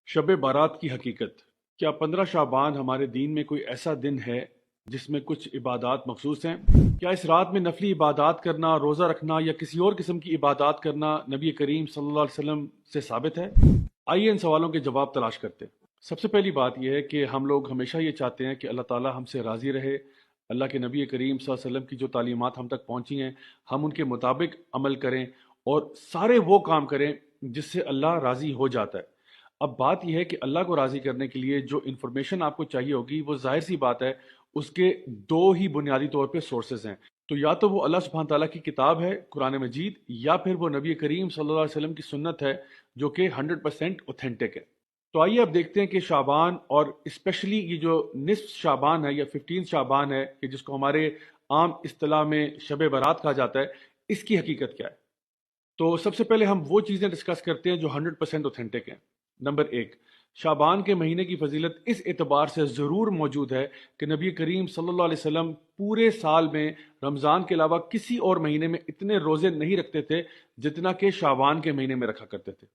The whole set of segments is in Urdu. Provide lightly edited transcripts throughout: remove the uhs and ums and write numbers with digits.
شب بارات کی حقیقت کیا 15 شعبان ہمارے دین میں کوئی ایسا دن ہے جس میں کچھ عبادات مخصوص ہیں؟ کیا اس رات میں نفلی عبادات کرنا، روزہ رکھنا یا کسی اور قسم کی عبادات کرنا نبی کریم صلی اللہ علیہ وسلم سے ثابت ہے؟ آئیے ان سوالوں کے جواب تلاش کرتے ہیں۔ سب سے پہلی بات یہ ہے کہ ہم لوگ ہمیشہ یہ چاہتے ہیں کہ اللہ تعالیٰ ہم سے راضی رہے، اللہ کے نبی کریم صلی اللہ علیہ وسلم کی جو تعلیمات ہم تک پہنچی ہیں ہم ان کے مطابق عمل کریں اور سارے وہ کام کریں جس سے اللہ راضی ہو جاتا ہے۔ اب بات یہ ہے کہ اللہ کو راضی کرنے کے لیے جو انفارمیشن آپ کو چاہیے ہوگی وہ ظاہر سی بات ہے، اس کے دو ہی بنیادی طور پہ سورسز ہیں۔ تو یا تو وہ اللہ سبحانہ تعالیٰ کی کتاب ہے قرآن مجید، یا پھر وہ نبی کریم صلی اللہ علیہ وسلم کی سنت ہے جو کہ 100% اوتھینٹک ہے۔ تو آئیے اب دیکھتے ہیں کہ شعبان اور اسپیشلی یہ جو نصف شعبان ہے یا 15 شعبان ہے کہ جس کو ہمارے عام اصطلاح میں شب برات کہا جاتا ہے، اس کی حقیقت کیا ہے۔ تو سب سے پہلے ہم وہ چیزیں ڈسکس کرتے ہیں جو 100% اوتھینٹک ہیں۔ نمبر ایک، شعبان کے مہینے کی فضیلت اس اعتبار سے ضرور موجود ہے کہ نبی کریم صلی اللہ علیہ وسلم پورے سال میں رمضان کے علاوہ کسی اور مہینے میں اتنے روزے نہیں رکھتے تھے جتنا کہ شعبان کے مہینے میں رکھا کرتے تھے۔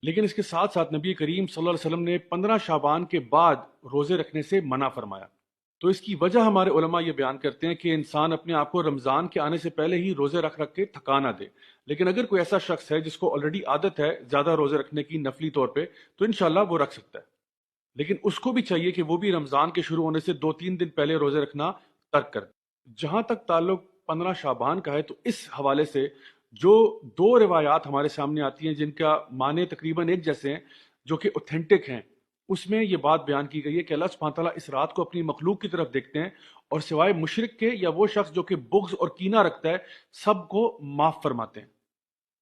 لیکن اس کے ساتھ ساتھ نبی کریم صلی اللہ علیہ وسلم نے 15 شعبان کے بعد روزے رکھنے سے منع فرمایا۔ تو اس کی وجہ ہمارے علماء یہ بیان کرتے ہیں کہ انسان اپنے آپ کو رمضان کے آنے سے پہلے ہی روزے رکھ رکھ کے تھکا نہ دے، لیکن اگر کوئی ایسا شخص ہے جس کو آلریڈی عادت ہے زیادہ روزے رکھنے کی نفلی طور پہ، تو انشاءاللہ وہ رکھ سکتا ہے، لیکن اس کو بھی چاہیے کہ وہ بھی رمضان کے شروع ہونے سے 2-3 دن پہلے روزے رکھنا ترک کر دے۔ جہاں تک تعلق 15 شعبان کا ہے تو اس حوالے سے جو دو روایات ہمارے سامنے آتی ہیں جن کا معنی تقریباً ایک جیسے ہیں، جو کہ اوتھینٹک ہیں، اس میں یہ بات بیان کی گئی ہے کہ اللہ سبحانہ تعالیٰ اس رات کو اپنی مخلوق کی طرف دیکھتے ہیں اور سوائے مشرک کے یا وہ شخص جو کہ بغض اور کینہ رکھتا ہے سب کو معاف فرماتے ہیں۔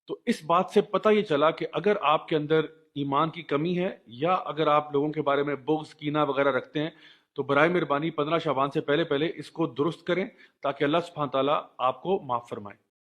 تو اس بات سے پتہ یہ چلا کہ اگر آپ کے اندر ایمان کی کمی ہے یا اگر آپ لوگوں کے بارے میں بغض کینہ وغیرہ رکھتے ہیں تو برائے مہربانی 15 شعبان سے پہلے پہلے اس کو درست کریں تاکہ اللہ سبحانہ تعالیٰ آپ کو معاف فرمائے۔